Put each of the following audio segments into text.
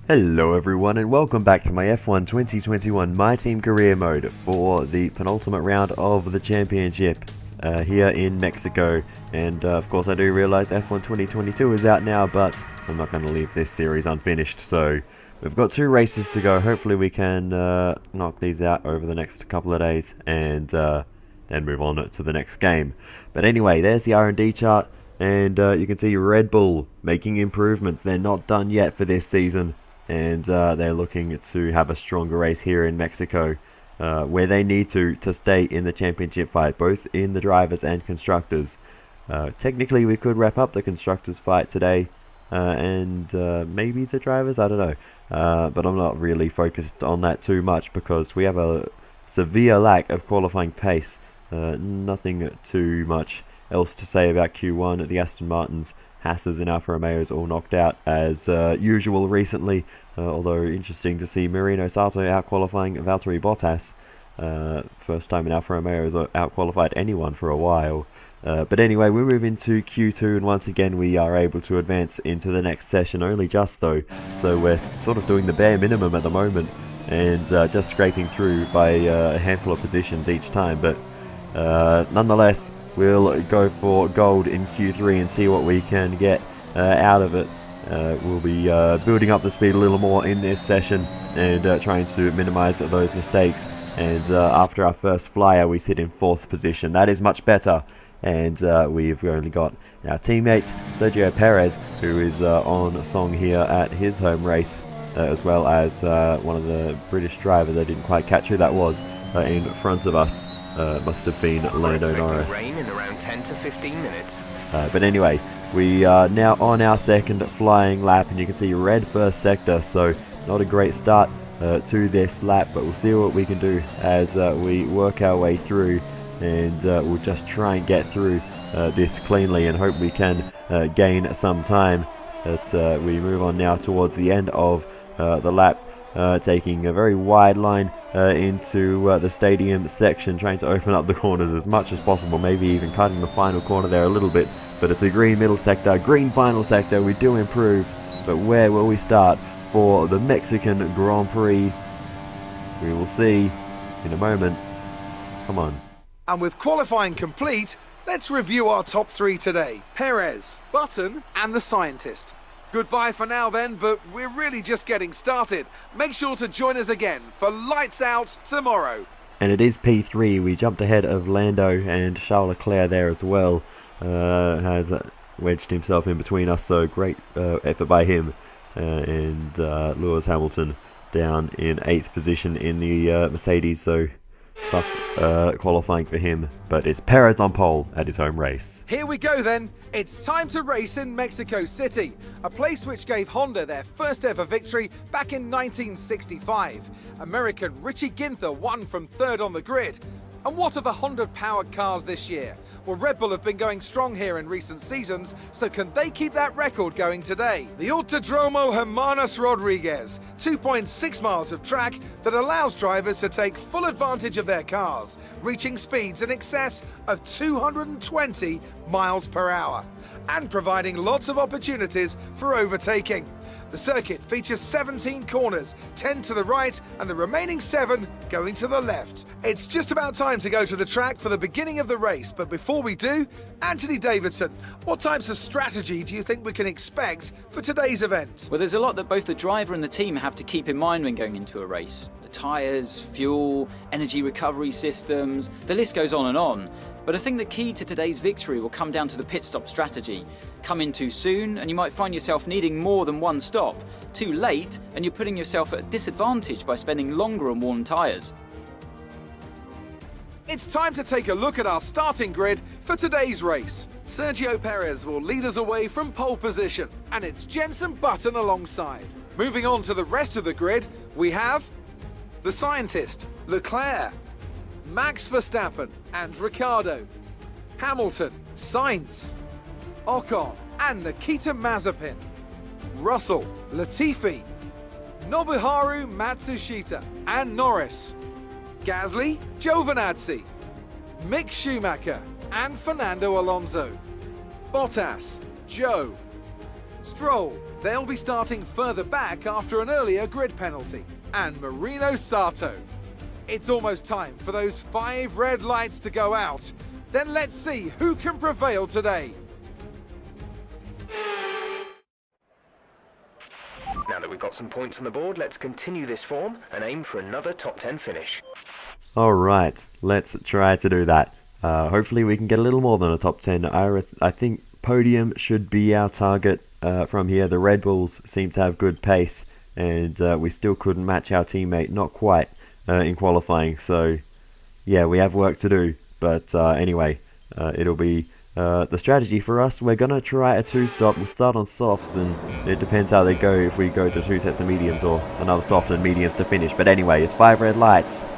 Hello everyone and welcome back to my F1 2021 My Team Career Mode for the penultimate round of the championship here in Mexico. And of course I do realise F1 2022 is out now, but I'm not going to leave this series unfinished. So we've got 2 races to go. Hopefully we can knock these out over the next couple of days and then move on to the next game. But anyway, there's the R&D chart, and you can see Red Bull making improvements. They're not done yet for this season. And they're looking to have a stronger race here in Mexico, where they need to stay in the championship fight, both in the drivers and constructors. Technically, we could wrap up the constructors fight today, and maybe the drivers, I don't know. But I'm not really focused on that too much because we have a severe lack of qualifying pace. Nothing too much else to say about Q1. The Aston Martins, Haas's and Alfa Romeo's all knocked out as usual recently, although interesting to see Marino Sato out-qualifying Valtteri Bottas. First time in Alfa Romeo has out-qualified anyone for a while. But anyway, we're moving to Q2, and once again we are able to advance into the next session, only just though, so we're sort of doing the bare minimum at the moment, and just scraping through by a handful of positions each time, but nonetheless, we'll go for gold in Q3 and see what we can get out of it. We'll be building up the speed a little more in this session and trying to minimize those mistakes. And after our first flyer, we sit in 4th position. That is much better. And we've only got our teammate Sergio Perez, who is on song here at his home race, as well as one of the British drivers. I didn't quite catch who that was in front of us. Must have been Lando Norris. Rain in around 10 to 15 minutes. But anyway, we are now on our second flying lap, and you can see red first sector, so not a great start to this lap, but we'll see what we can do as we work our way through, and we'll just try and get through this cleanly and hope we can gain some time. But we move on now towards the end of the lap. Taking a very wide line into the stadium section, trying to open up the corners as much as possible, maybe even cutting the final corner there a little bit. But it's a green middle sector, green final sector. We do improve, but where will we start for the Mexican Grand Prix? We will see in a moment. Come on. And with qualifying complete, let's review our top 3 today. Perez, Button and the Scientist. Goodbye for now then, but we're really just getting started. Make sure to join us again for Lights Out tomorrow. And it is P3. We jumped ahead of Lando, and Charles Leclerc there as well has wedged himself in between us, so great effort by him. And Lewis Hamilton down in 8th position in the Mercedes, so tough qualifying for him, but it's Perez on pole at his home race. Here we go then. It's time to race in Mexico City, a place which gave Honda their first ever victory back in 1965. American Richie Ginther won from 3rd on the grid. And what are the Honda-powered cars this year? Well, Red Bull have been going strong here in recent seasons, so can they keep that record going today? The Autodromo Hermanos Rodriguez, 2.6 miles of track that allows drivers to take full advantage of their cars, reaching speeds in excess of 220 miles per hour, and providing lots of opportunities for overtaking. The circuit features 17 corners, 10 to the right and the remaining 7 going to the left. It's just about time to go to the track for the beginning of the race, but before we do, Anthony Davidson, what types of strategy do you think we can expect for today's event? Well, there's a lot that both the driver and the team have to keep in mind when going into a race. The tyres, fuel, energy recovery systems, the list goes on and on. But I think the key to today's victory will come down to the pit stop strategy. Come in too soon and you might find yourself needing more than one stop. Too late and you're putting yourself at a disadvantage by spending longer on worn tyres. It's time to take a look at our starting grid for today's race. Sergio Perez will lead us away from pole position, and it's Jenson Button alongside. Moving on to the rest of the grid, we have the Scientist, Leclerc, Max Verstappen and Ricciardo, Hamilton, Sainz, Ocon and Nikita Mazepin, Russell, Latifi, Nobuharu Matsushita and Norris, Gasly, Giovinazzi, Mick Schumacher and Fernando Alonso, Bottas, Joe, Stroll, they'll be starting further back after an earlier grid penalty. And Marino Sato. It's almost time for those 5 red lights to go out. Then let's see who can prevail today. Now that we've got some points on the board, let's continue this form and aim for another top 10 finish. Alright, let's try to do that. Hopefully we can get a little more than a top 10. I think podium should be our target from here. The Red Bulls seem to have good pace, and we still couldn't match our teammate, not quite, in qualifying. So yeah, we have work to do, but anyway, it'll be the strategy for us. We're gonna try a 2-stop. We'll start on softs, and it depends how they go, if we go to 2 sets of mediums or another soft and mediums to finish. But anyway, it's 5 red lights,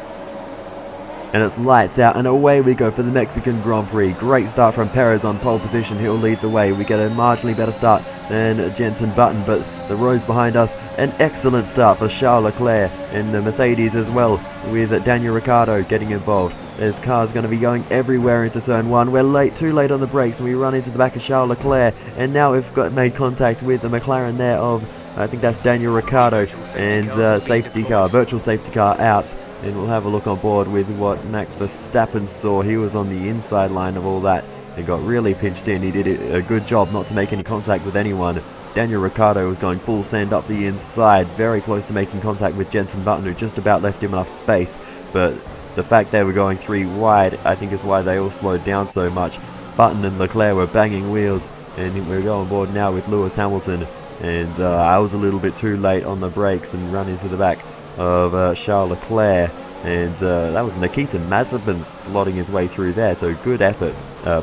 and it's lights out, and away we go for the Mexican Grand Prix. Great start from Perez on pole position. He'll lead the way. We get a marginally better start than Jenson Button, but the rows behind us. An excellent start for Charles Leclerc in the Mercedes as well, with Daniel Ricciardo getting involved. This car's going to be going everywhere into turn 1. We're too late on the brakes, and we run into the back of Charles Leclerc, and now we've made contact with the McLaren there of, I think that's Daniel Ricciardo, and virtual safety car out. And we'll have a look on board with what Max Verstappen saw. He was on the inside line of all that and got really pinched in. He did a good job not to make any contact with anyone. Daniel Ricciardo was going full send up the inside, very close to making contact with Jenson Button, who just about left him enough space. But the fact they were going 3 wide, I think, is why they all slowed down so much. Button and Leclerc were banging wheels, and we're going on board now with Lewis Hamilton. And I was a little bit too late on the brakes and run into the back of Charles Leclerc, and that was Nikita Mazepin slotting his way through there. So good effort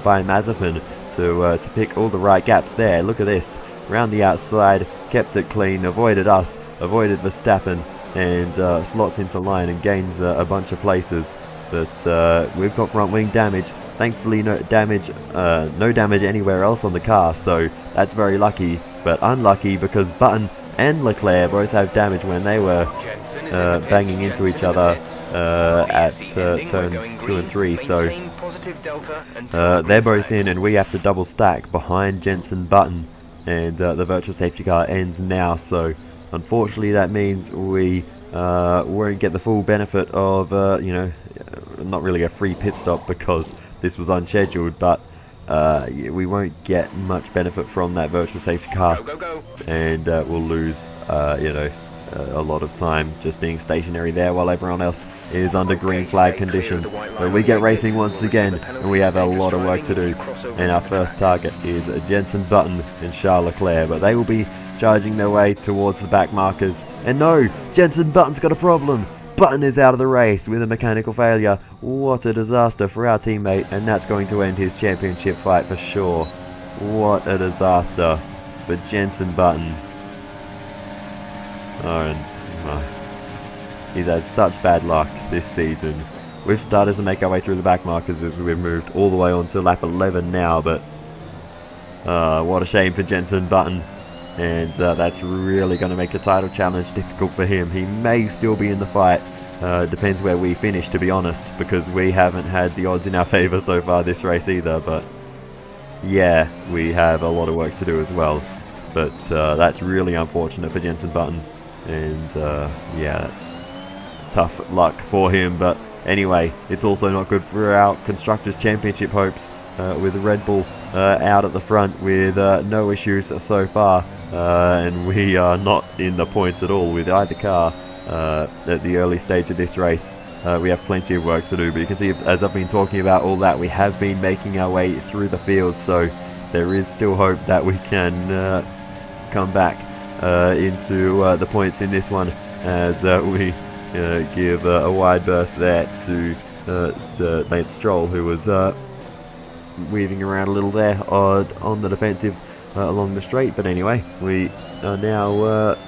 by Mazepin to pick all the right gaps there. Look at this, round the outside, kept it clean, avoided us, avoided Verstappen, and slots into line and gains a bunch of places. But we've got front wing damage. Thankfully no damage anywhere else on the car, so that's very lucky, but unlucky because Button and Leclerc both have damage when they were banging into each other at turns 2 and 3. So they're both in, and we have to double stack behind Jenson Button, and the virtual safety car ends now. So unfortunately that means we won't get the full benefit of not really a free pit stop because this was unscheduled, but we won't get much benefit from that virtual safety car. And we'll lose a lot of time just being stationary there while everyone else is under green flag conditions. But we get racing once again, and we have a lot of work to do, and our first target is Jenson Button and Charles Leclerc, but they will be charging their way towards the back markers. And no, Jenson Button's got a problem. Button is out of the race with a mechanical failure. What a disaster for our teammate, and that's going to end his championship fight for sure. What a disaster for Jenson Button. He's had such bad luck this season. We've started to make our way through the back markers as we've moved all the way on to lap 11 now, but what a shame for Jenson Button. And that's really going to make the title challenge difficult for him. He may still be in the fight. Depends where we finish, to be honest, because we haven't had the odds in our favour so far this race either. But yeah, we have a lot of work to do as well. But that's really unfortunate for Jenson Button. And yeah, that's tough luck for him. But anyway, it's also not good for our Constructors Championship hopes, with Red Bull out at the front with no issues so far. And we are not in the points at all with either car at the early stage of this race. We have plenty of work to do, but you can see, as I've been talking about all that, we have been making our way through the field, so there is still hope that we can come back into the points in this one, as we give a wide berth there to Lance Stroll, who was weaving around a little there on the defensive along the straight. But anyway, we are now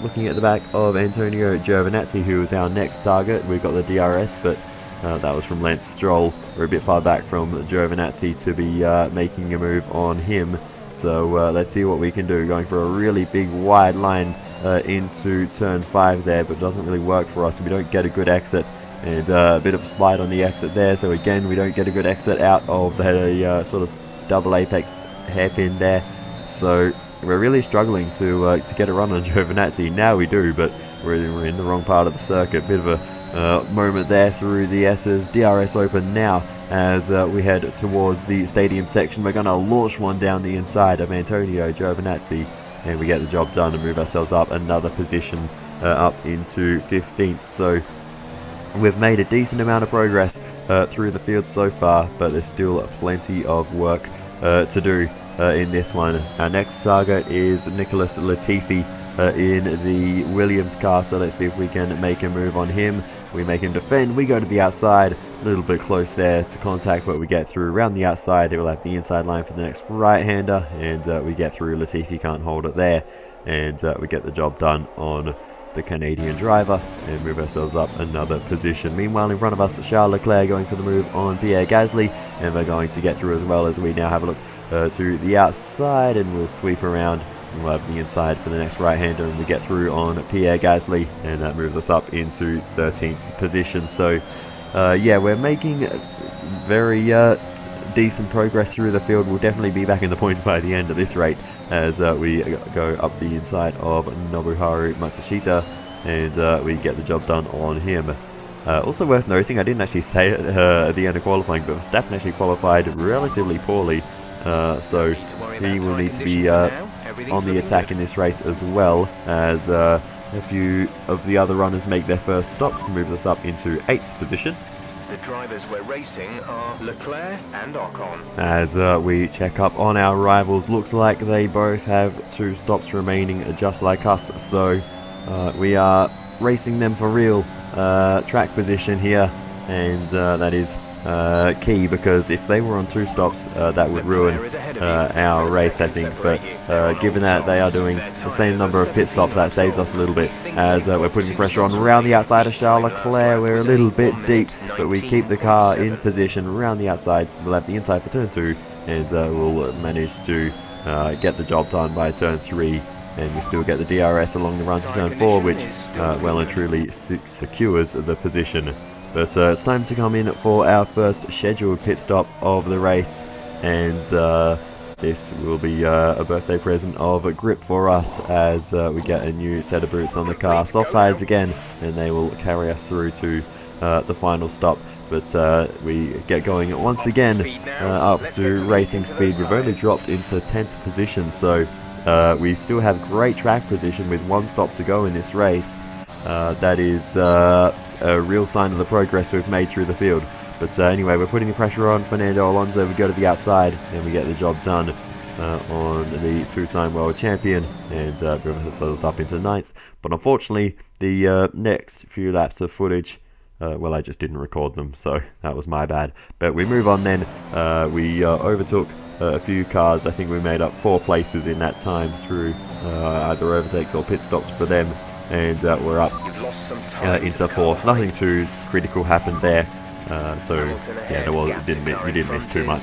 looking at the back of Antonio Giovinazzi, who is our next target. We've got the DRS, but that was from Lance Stroll. We're a bit far back from Giovinazzi to be making a move on him. So let's see what we can do. Going for a really big wide line into turn 5 there, but doesn't really work for us. We don't get a good exit, and a bit of a slide on the exit there. So again, we don't get a good exit out of the sort of double apex hairpin there. So we're really struggling to get a run on Giovinazzi. Now we do, but we're in the wrong part of the circuit. Bit of a moment there through the S's. DRS open now as we head towards the stadium section. We're going to launch one down the inside of Antonio Giovinazzi, and we get the job done and move ourselves up another position up into 15th. So we've made a decent amount of progress through the field so far, but there's still plenty of work to do in this one. Our next target is Nicholas Latifi in the Williams car, so let's see if we can make a move on him. We make him defend, we go to the outside, a little bit close there to contact, but we get through around the outside. It will have the inside line for the next right-hander, and we get through. Latifi can't hold it there, and we get the job done on the Canadian driver and move ourselves up another position. Meanwhile, in front of us, Charles Leclerc going for the move on Pierre Gasly, and we're going to get through as well, as we now have a look to the outside, and we'll sweep around. We'll have the inside for the next right-hander, and we get through on Pierre Gasly, and that moves us up into 13th position. So yeah, we're making very decent progress through the field. We'll definitely be back in the points by the end of this rate, as we go up the inside of Nobuharu Matsushita, and we get the job done on him. Also worth noting, I didn't actually say it at the end of qualifying, but Verstappen actually qualified relatively poorly, so he will need to be on the attack in this race, as well as a few of the other runners make their first stops, moves us up into 8th position. The drivers we're racing are Leclerc and Ocon. As we check up on our rivals, looks like they both have 2 stops remaining, just like us, so we are racing them for real. Track position here, and that is key, because if they were on 2 stops, that would ruin our race, I think. But given that they are doing the same number of pit stops, that saves us a little bit, as we're putting pressure on around the outside of Charles Leclerc. We're a little bit deep, but we keep the car in position around the outside. We'll have the inside for turn 2, and we'll manage to get the job done by turn 3. And we still get the DRS along the run to turn 4, which well and truly secures the position. But it's time to come in for our first scheduled pit stop of the race, and this will be a birthday present of a grip for us, as we get a new set of boots on the car, soft tyres again, and they will carry us through to the final stop. But we get going once again up to racing speed. We've only dropped into 10th position, so we still have great track position with 1 stop to go in this race. That is a real sign of the progress we've made through the field. But anyway, we're putting the pressure on Fernando Alonso. We go to the outside, and we get the job done on the 2-time world champion, and move ourselves up into 9th. But unfortunately, the next few laps of footage, well, I just didn't record them, so that was my bad. But we move on then. We overtook a few cars. I think we made up 4 places in that time through either overtakes or pit stops for them, and we're up into 4th. Nothing too critical happened there, so yeah, we didn't miss too much.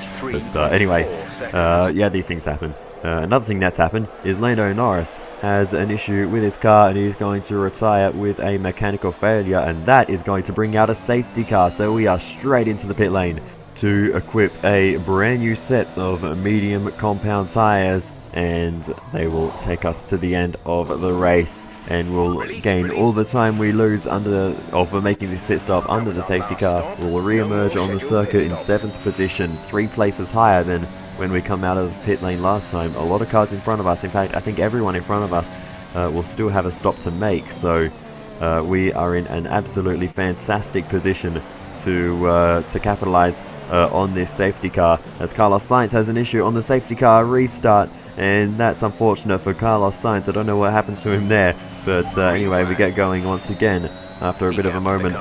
But anyway, yeah, these things happen. Another thing that's happened is Lando Norris has an issue with his car, and he's going to retire with a mechanical failure, and that is going to bring out a safety car. So we are straight into the pit lane to equip a brand new set of medium compound tires, and they will take us to the end of the race, and we'll gain all the time we lose for making this pit stop under the safety car. We'll re-emerge on the circuit in 7th position, 3 places higher than when we come out of the pit lane last time. A lot of cars in front of us, in fact I think everyone in front of us will still have a stop to make, so we are in an absolutely fantastic position to capitalize on this safety car, as Carlos Sainz has an issue on the safety car restart, and that's unfortunate for Carlos Sainz. I don't know what happened to him there, but anyway, we get going once again after a bit of a moment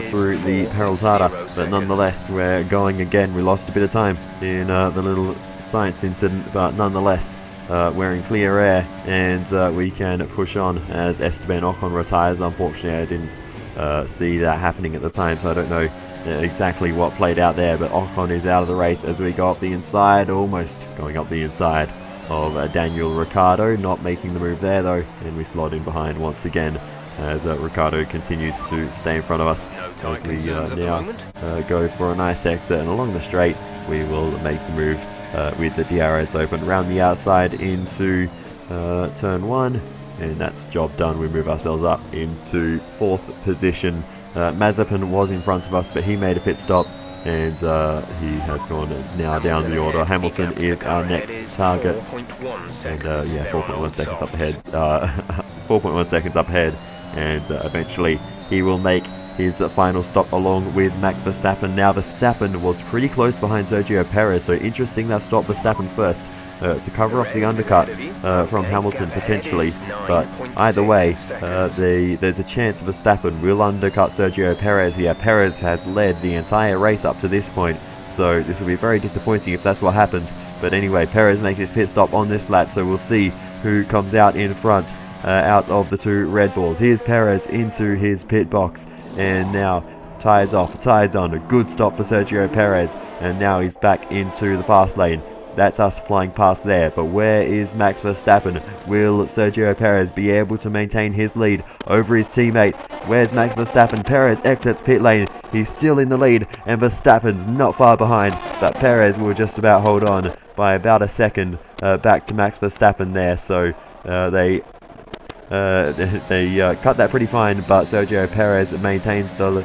through the Peraltada, but nonetheless we're going again. We lost a bit of time in the little Sainz incident, but nonetheless we're in clear air, and we can push on as Esteban Ocon retires. Unfortunately, I didn't see that happening at the time, so I don't know exactly what played out there, but Ocon is out of the race as we go up the inside, almost going up the inside of Daniel Ricciardo, not making the move there though, and we slot in behind once again as Ricciardo continues to stay in front of us, as we now go for a nice exit, and along the straight we will make the move with the DRS open around the outside into turn 1, and that's job done. We move ourselves up into 4th position. Mazepin was in front of us, but he made a pit stop, and he has gone now down the order. Hamilton is our next target, and 4.1 seconds up ahead. 4.1 seconds up ahead, and eventually he will make his final stop along with Max Verstappen. Now Verstappen was pretty close behind Sergio Perez, so interesting they've stopped Verstappen first to cover off the undercut from Hamilton potentially, but either way there's a chance Verstappen will undercut Sergio Perez here. Perez has led the entire race up to this point, so this will be very disappointing if that's what happens. But anyway, Perez makes his pit stop on this lap, so we'll see who comes out in front out of the two Red Bulls. Here's Perez into his pit box, and now tyres off, tyres on. A good stop for Sergio Perez, and now he's back into the fast lane. That's us flying past there, but where is Max Verstappen? Will Sergio Perez be able to maintain his lead over his teammate? Where's Max Verstappen? Perez exits pit lane. He's still in the lead, and Verstappen's not far behind, but Perez will just about hold on by about a second back to Max Verstappen there. So they cut that pretty fine, but Sergio Perez maintains the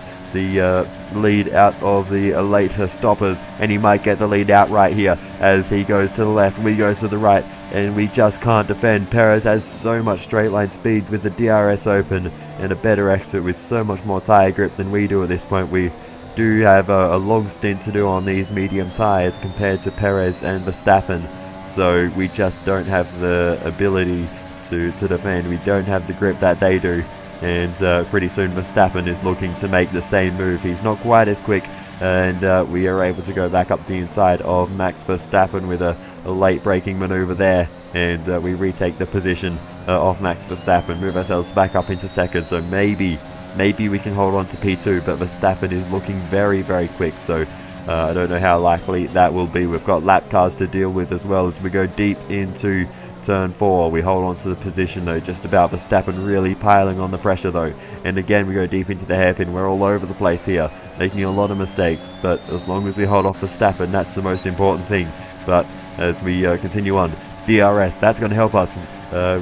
lead out of the later stoppers, and he might get the lead out right here as he goes to the left, we go to the right, and we just can't defend. Perez has so much straight line speed with the DRS open and a better exit with so much more tyre grip than we do at this point. We do have a long stint to do on these medium tyres compared to Perez and Verstappen, so we just don't have the ability to defend. We don't have the grip that they do, and pretty soon Verstappen is looking to make the same move. He's not quite as quick, and we are able to go back up the inside of Max Verstappen with a late braking maneuver there, and we retake the position of Max Verstappen, move ourselves back up into second. So maybe we can hold on to P2, but Verstappen is looking very, very quick, so I don't know how likely that will be. We've got lap cars to deal with as well as we go deep into turn 4. We hold on to the position though, just about. Verstappen really piling on the pressure though, and again we go deep into the hairpin. We're all over the place here, making a lot of mistakes, but as long as we hold off Verstappen, that's the most important thing. But as we continue on, DRS, that's going to help us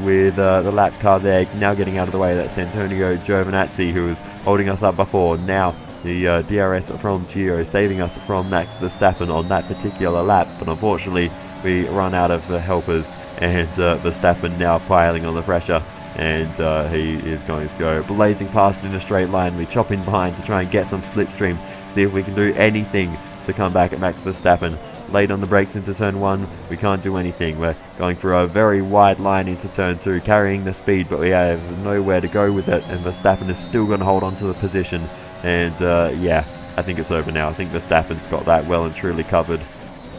with the lap car there now getting out of the way. That's Antonio Giovinazzi, who was holding us up before. Now the DRS from Gio saving us from Max Verstappen on that particular lap, but unfortunately we run out of helpers, and Verstappen now piling on the pressure, and he is going to go blazing past in a straight line. We chop in behind to try and get some slipstream, see if we can do anything to come back at Max Verstappen. Late on the brakes into turn 1, we can't do anything. We're going through a very wide line into turn 2, carrying the speed, but we have nowhere to go with it, and Verstappen is still going to hold on to the position, and yeah, I think it's over now. I think Verstappen's got that well and truly covered,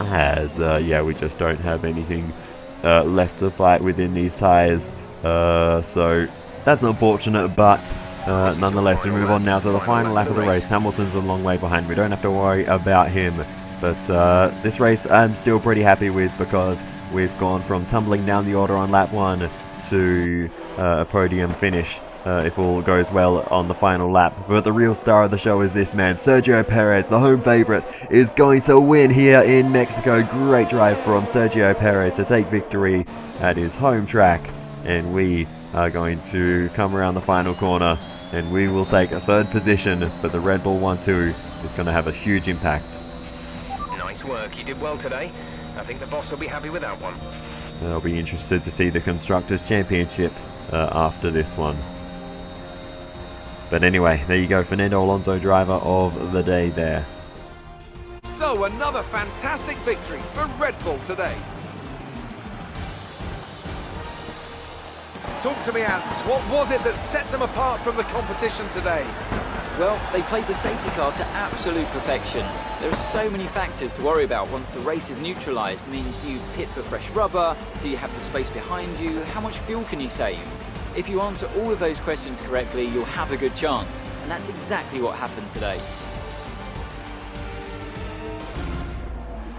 as yeah, we just don't have anything left to fight within these tyres, so that's unfortunate, but nonetheless we move on now to the final lap of the race. Hamilton's a long way behind, we don't have to worry about him, but this race I'm still pretty happy with, because we've gone from tumbling down the order on lap 1 to a podium finish if all goes well on the final lap. But the real star of the show is this man, Sergio Perez, the home favourite, is going to win here in Mexico. Great drive from Sergio Perez to take victory at his home track, and we are going to come around the final corner and we will take a 3rd position, but the Red Bull 1-2 is going to have a huge impact. Nice work, you did well today. I think the boss will be happy with that one. I'll be interested to see the Constructors Championship after this one. But anyway, there you go, Fernando Alonso, driver of the day there. So another fantastic victory for Red Bull today. Talk to me, Ants. What was it that set them apart from the competition today? Well, they played the safety car to absolute perfection. There are so many factors to worry about once the race is neutralised. I mean, do you pit for fresh rubber? Do you have the space behind you? How much fuel can you save? If you answer all of those questions correctly, you'll have a good chance. And that's exactly what happened today.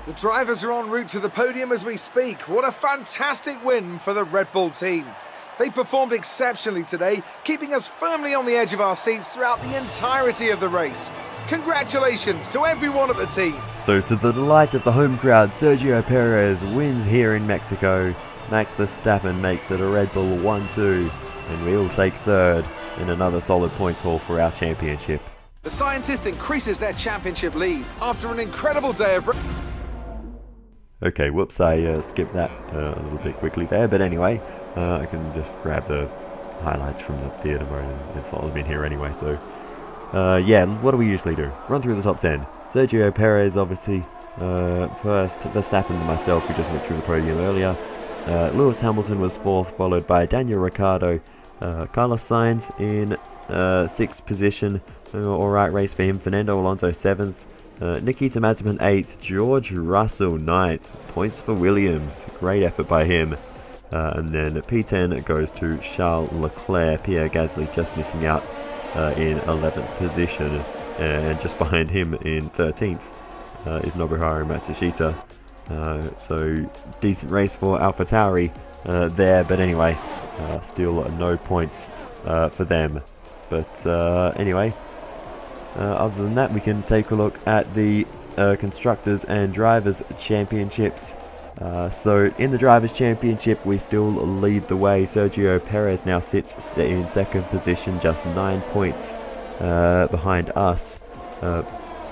The drivers are en route to the podium as we speak. What a fantastic win for the Red Bull team. They performed exceptionally today, keeping us firmly on the edge of our seats throughout the entirety of the race. Congratulations to everyone at the team. So to the delight of the home crowd, Sergio Perez wins here in Mexico, Max Verstappen makes it a Red Bull 1-2, and we'll take third in another solid points haul for our championship. The scientist increases their championship lead after an incredible day of... Okay, whoops, I skipped that a little bit quickly there, but anyway, I can just grab the highlights from the theatre mode, and it's all been here anyway, so... yeah, what do we usually do? Run through the top 10. Sergio Perez, obviously, first. Verstappen and myself, we just went through the podium earlier. Lewis Hamilton was 4th, followed by Daniel Ricciardo. Carlos Sainz in 6th position. Alright race for him. Fernando Alonso 7th. Nikita Mazepin 8th. George Russell 9th. Points for Williams. Great effort by him. And then P10 goes to Charles Leclerc. Pierre Gasly just missing out in 11th position. And just behind him in 13th is Nobuharu Matsushita. So decent race for AlphaTauri there, but anyway, still no points for them. But anyway, other than that, we can take a look at the Constructors and Drivers Championships. So in the Drivers Championship, we still lead the way. Sergio Perez now sits in 2nd position, just 9 points behind us.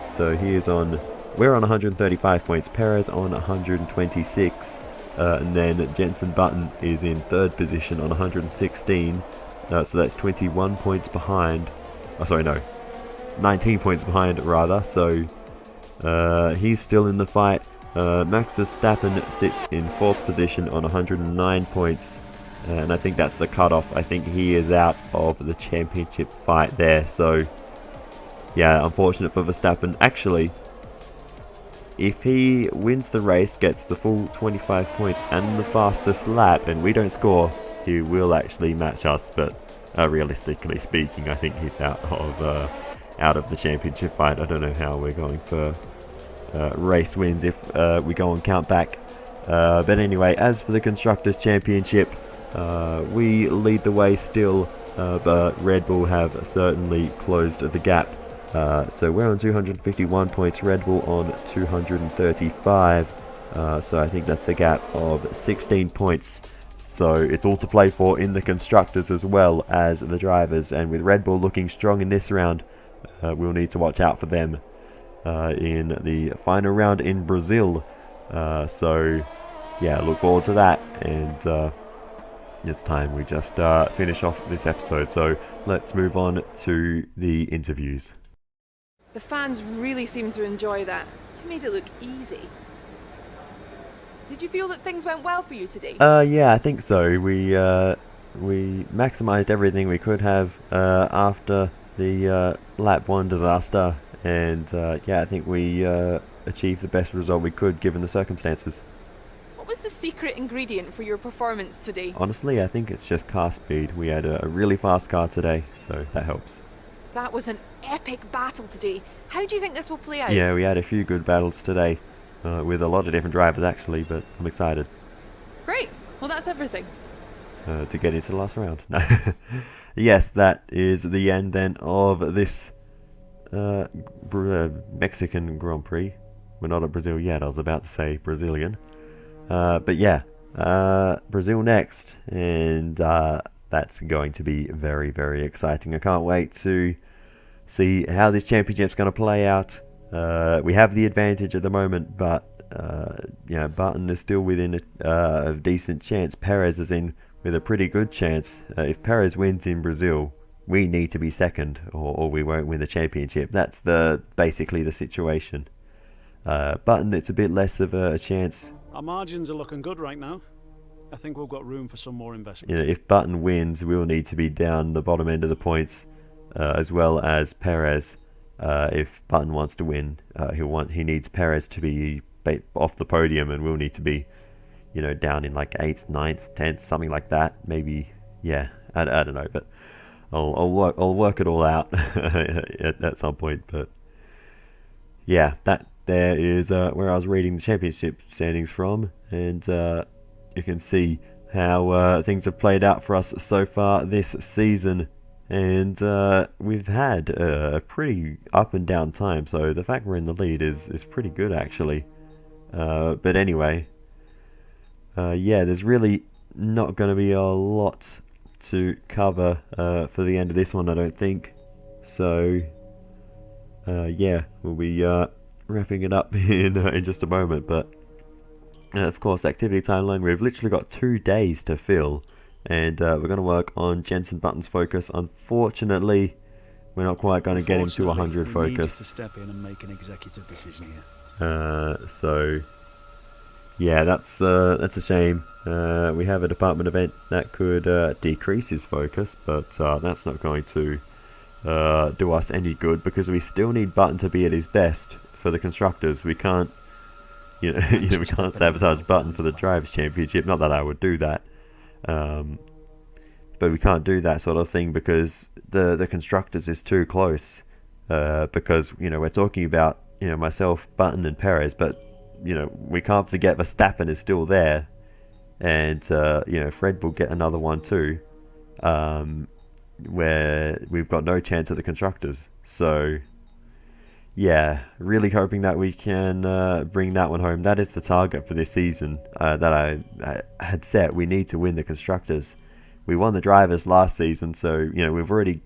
So he is on... We're on 135 points, Perez on 126, and then Jenson Button is in 3rd position on 116, so that's 21 points behind, 19 points behind rather, so he's still in the fight. Max Verstappen sits in 4th position on 109 points, and I think that's the cutoff. I think he is out of the championship fight there, so yeah, unfortunate for Verstappen. Actually, if he wins the race, gets the full 25 points and the fastest lap, and we don't score, he will actually match us. But realistically speaking, I think he's out of the championship fight. I don't know how we're going for race wins if we go on count back. But anyway, as for the Constructors Championship, we lead the way still, but Red Bull have certainly closed the gap. So we're on 251 points, Red Bull on 235, so I think that's a gap of 16 points, so it's all to play for in the Constructors as well as the Drivers, and with Red Bull looking strong in this round, we'll need to watch out for them in the final round in Brazil. So yeah, look forward to that, and it's time we just finish off this episode, so let's move on to the interviews. The fans really seem to enjoy that. You made it look easy. Did you feel that things went well for you today? Yeah, I think so. We maximised everything we could have after the lap 1 disaster, and yeah, I think we achieved the best result we could given the circumstances. What was the secret ingredient for your performance today? Honestly, I think it's just car speed. We had a really fast car today, so that helps. That was an epic battle today. How do you think this will play out? Yeah, we had a few good battles today with a lot of different drivers actually, but I'm excited. Great. Well, that's everything. To get into the last round. No. Yes, that is the end then of this Mexican Grand Prix. We're not at Brazil yet. I was about to say Brazilian. But yeah, Brazil next, and that's going to be very, very exciting. I can't wait to see how this championship's going to play out. We have the advantage at the moment, but Button is still within a decent chance. Perez is in with a pretty good chance. If Perez wins in Brazil, we need to be second, or we won't win the championship. That's basically the situation. Button, it's a bit less of a chance. Our margins are looking good right now. I think we've got room for some more investment. If Button wins, we'll need to be down the bottom end of the points, as well as Perez. If Button wants to win, he needs Perez to be off the podium, and we'll need to be, down in like 8th, 9th, 10th, something like that. Maybe, yeah, I don't know, but I'll work it all out at some point. But yeah, that there is where I was reading the championship standings from, and you can see how things have played out for us so far this season, and we've had a pretty up and down time, so the fact we're in the lead is pretty good actually. But anyway, yeah, there's really not going to be a lot to cover for the end of this one, I don't think. So yeah, we'll be wrapping it up in just a moment. But of course, activity timeline, we've literally got 2 days to fill, and we're going to work on Jensen Button's focus. Unfortunately, we're not quite going to get him to 100 we need you to focus. step in and make an executive decision here. So yeah, that's a shame. We have a department event that could decrease his focus, but that's not going to do us any good, because we still need Button to be at his best for the constructors. We can't, we can't sabotage Button for the Drivers Championship. Not that I would do that, but we can't do that sort of thing because the constructors is too close. Because we're talking about myself, Button, and Perez, but we can't forget Verstappen is still there, and Fred will get another one too, where we've got no chance of the constructors. So yeah, really hoping that we can bring that one home. That is the target for this season that I had set. We need to win the constructors. We won the drivers last season, so we've already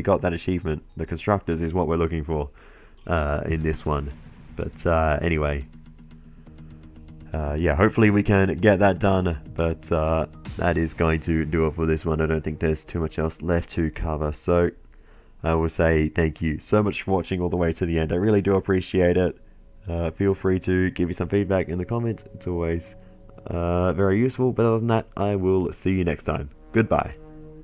got that achievement. The constructors is what we're looking for in this one. But anyway, yeah, hopefully we can get that done. But that is going to do it for this one. I don't think there's too much else left to cover. So I will say thank you so much for watching all the way to the end. I really do appreciate it. Feel free to give me some feedback in the comments. It's always very useful. But other than that, I will see you next time. Goodbye.